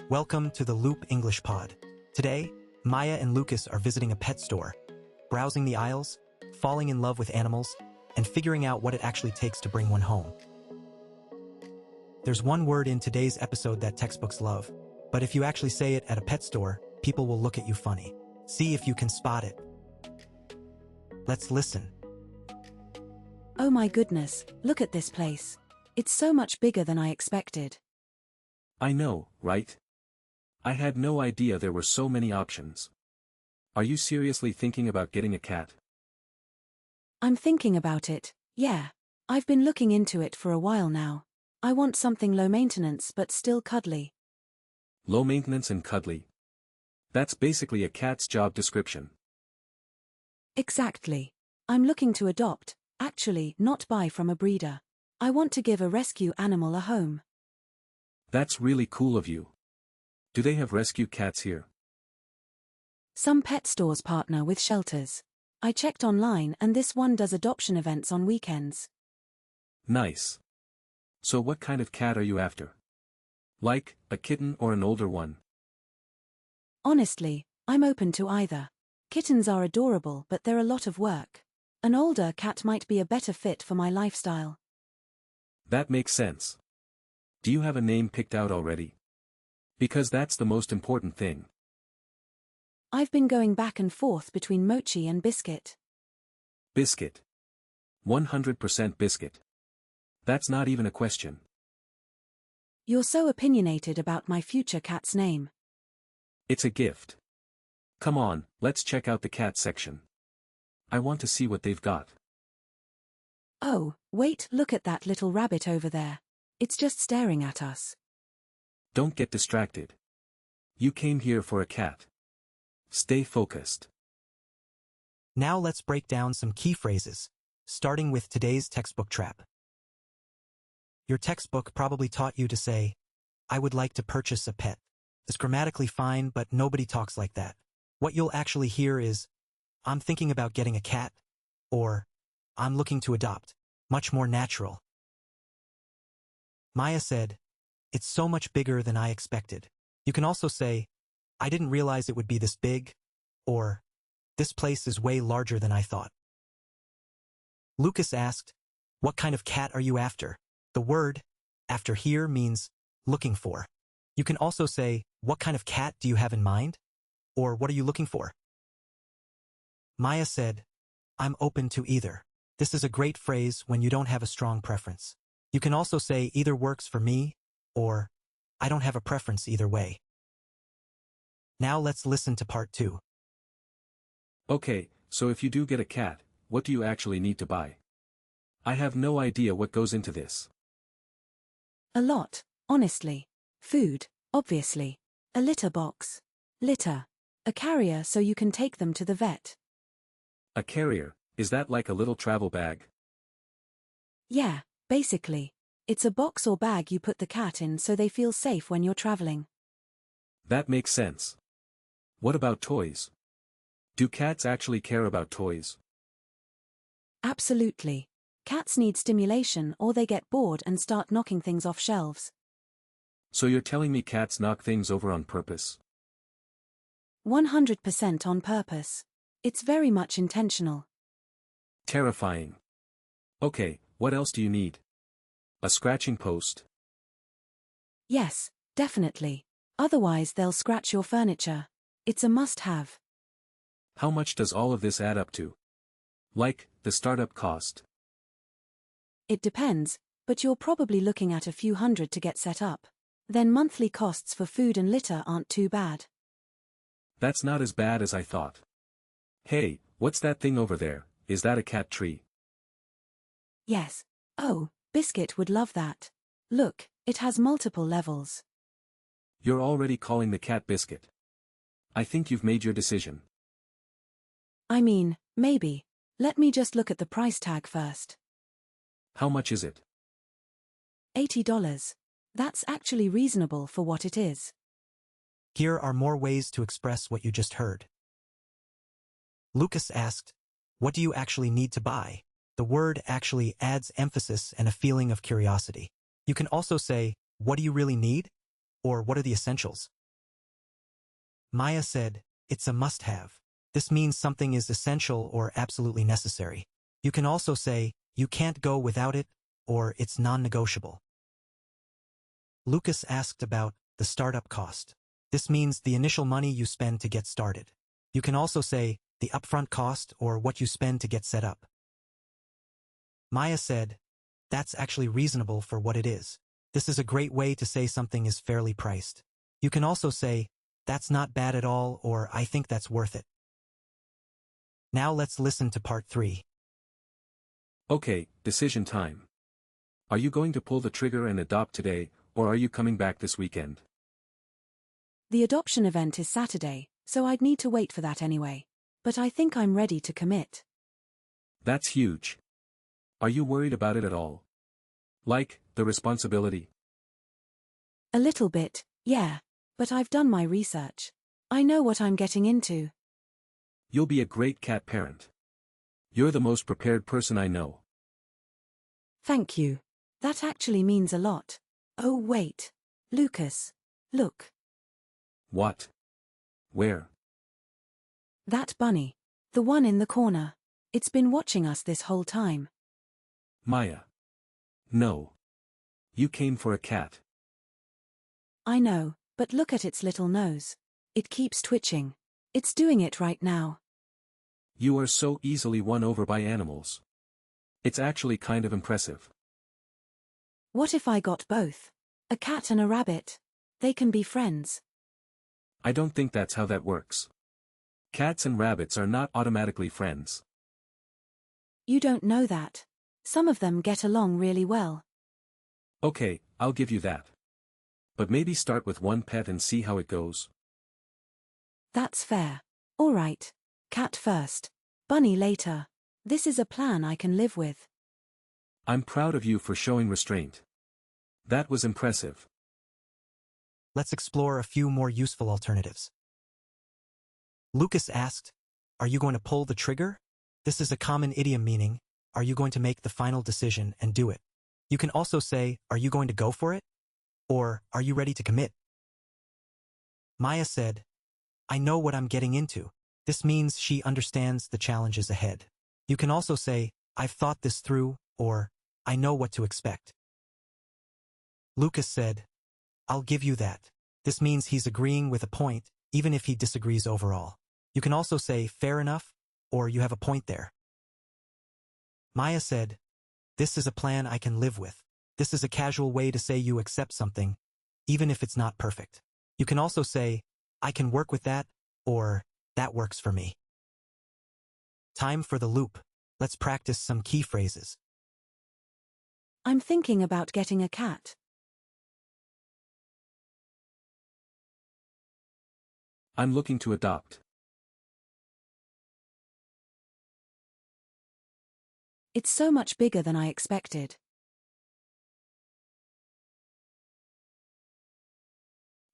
Welcome to the Loop English Pod. Today, Maya and Lucas are visiting a pet store, browsing the aisles, falling in love with animals, and figuring out what it actually takes to bring one home. There's one word in today's episode that textbooks love, but if you actually say it at a pet store, people will look at you funny. See if you can spot it. Let's listen. Oh my goodness, look at this place. It's so much bigger than I expected. I know, right? I had no idea there were so many options. Are you seriously thinking about getting a cat? I'm thinking about it, yeah. I've been looking into it for a while now. I want something low maintenance but still cuddly. Low maintenance and cuddly. That's basically a cat's job description. Exactly. I'm looking to adopt, actually not buy from a breeder. I want to give a rescue animal a home. That's really cool of you. Do they have rescue cats here? Some pet stores partner with shelters. I checked online and this one does adoption events on weekends. Nice. So what kind of cat are you after? Like, a kitten or an older one? Honestly, I'm open to either. Kittens are adorable but they're a lot of work. An older cat might be a better fit for my lifestyle. That makes sense. Do you have a name picked out already? Because that's the most important thing. I've been going back and forth between Mochi and Biscuit. Biscuit. 100% Biscuit. That's not even a question. You're so opinionated about my future cat's name. It's a gift. Come on, let's check out the cat section. I want to see what they've got. Oh, wait, look at that little rabbit over there. It's just staring at us. Don't get distracted. You came here for a cat. Stay focused. Now let's break down some key phrases, starting with today's textbook trap. Your textbook probably taught you to say, I would like to purchase a pet. It's grammatically fine, but nobody talks like that. What you'll actually hear is, I'm thinking about getting a cat, or I'm looking to adopt. Much more natural. Maya said, it's so much bigger than I expected. You can also say, I didn't realize it would be this big, or this place is way larger than I thought. Lucas asked, what kind of cat are you after? The word, after here, means looking for. You can also say, what kind of cat do you have in mind? Or what are you looking for? Maya said, I'm open to either. This is a great phrase when you don't have a strong preference. You can also say either works for me, or I don't have a preference either way. Now let's listen to part 2. Okay, so if you do get a cat, what do you actually need to buy? I have no idea what goes into this. A lot, honestly. Food, obviously. A litter box. Litter. A carrier so you can take them to the vet. A carrier, is that like a little travel bag? Yeah, basically. It's a box or bag you put the cat in so they feel safe when you're traveling. That makes sense. What about toys? Do cats actually care about toys? Absolutely. Cats need stimulation or they get bored and start knocking things off shelves. So you're telling me cats knock things over on purpose? 100% on purpose. It's very much intentional. Terrifying. Okay, what else do you need? A scratching post? Yes, definitely. Otherwise they'll scratch your furniture. It's a must-have. How much does all of this add up to? Like, the startup cost? It depends, but you're probably looking at a few hundred to get set up. Then monthly costs for food and litter aren't too bad. That's not as bad as I thought. Hey, what's that thing over there? Is that a cat tree? Yes. Oh, Biscuit would love that. Look, it has multiple levels. You're already calling the cat Biscuit. I think you've made your decision. I mean, maybe. Let me just look at the price tag first. How much is it? $80. That's actually reasonable for what it is. Here are more ways to express what you just heard. Lucas asked, what do you actually need to buy? The word actually adds emphasis and a feeling of curiosity. You can also say, what do you really need? Or what are the essentials? Maya said, it's a must-have. This means something is essential or absolutely necessary. You can also say, you can't go without it, or it's non-negotiable. Lucas asked about the startup cost. This means the initial money you spend to get started. You can also say, the upfront cost or what you spend to get set up. Maya said, that's actually reasonable for what it is. This is a great way to say something is fairly priced. You can also say, that's not bad at all, or I think that's worth it. Now let's listen to part 3. Okay, decision time. Are you going to pull the trigger and adopt today, or are you coming back this weekend? The adoption event is Saturday, so I'd need to wait for that anyway. But I think I'm ready to commit. That's huge. Are you worried about it at all? Like, the responsibility? A little bit, yeah. But I've done my research. I know what I'm getting into. You'll be a great cat parent. You're the most prepared person I know. Thank you. That actually means a lot. Oh wait. Lucas. Look. What? Where? That bunny. The one in the corner. It's been watching us this whole time. Maya. No. You came for a cat. I know, but look at its little nose. It keeps twitching. It's doing it right now. You are so easily won over by animals. It's actually kind of impressive. What if I got both? A cat and a rabbit. They can be friends. I don't think that's how that works. Cats and rabbits are not automatically friends. You don't know that. Some of them get along really well. Okay, I'll give you that. But maybe start with one pet and see how it goes. That's fair. All right. Cat first. Bunny later. This is a plan I can live with. I'm proud of you for showing restraint. That was impressive. Let's explore a few more useful alternatives. Lucas asked, are you going to pull the trigger? This is a common idiom meaning, are you going to make the final decision and do it? You can also say, are you going to go for it? Or, are you ready to commit? Maya said, I know what I'm getting into. This means she understands the challenges ahead. You can also say, I've thought this through, or, I know what to expect. Lucas said, I'll give you that. This means he's agreeing with a point, even if he disagrees overall. You can also say, fair enough, or you have a point there. Maya said, this is a plan I can live with. This is a casual way to say you accept something, even if it's not perfect. You can also say, I can work with that, or, that works for me. Time for the loop. Let's practice some key phrases. I'm thinking about getting a cat. I'm looking to adopt. It's so much bigger than I expected.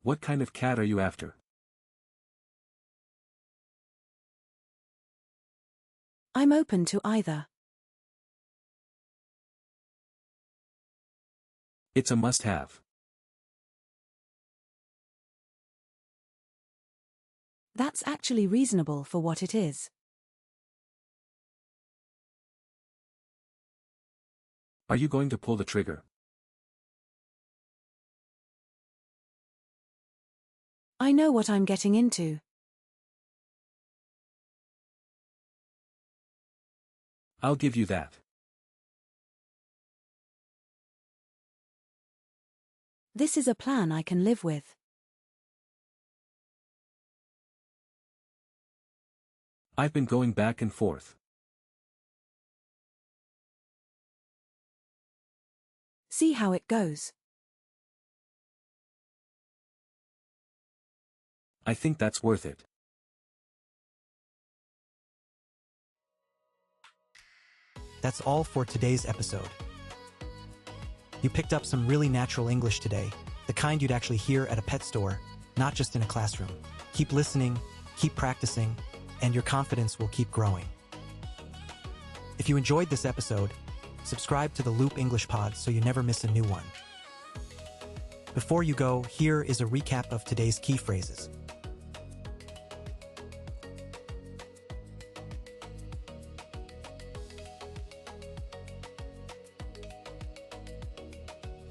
What kind of cat are you after? I'm open to either. It's a must-have. That's actually reasonable for what it is. Are you going to pull the trigger? I know what I'm getting into. I'll give you that. This is a plan I can live with. I've been going back and forth. See how it goes. I think that's worth it. That's all for today's episode. You picked up some really natural English today, the kind you'd actually hear at a pet store, not just in a classroom. Keep listening, keep practicing, and your confidence will keep growing. If you enjoyed this episode, subscribe to the Loop English Pod so you never miss a new one. Before you go, here is a recap of today's key phrases.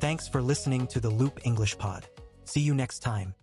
Thanks for listening to the Loop English Pod. See you next time.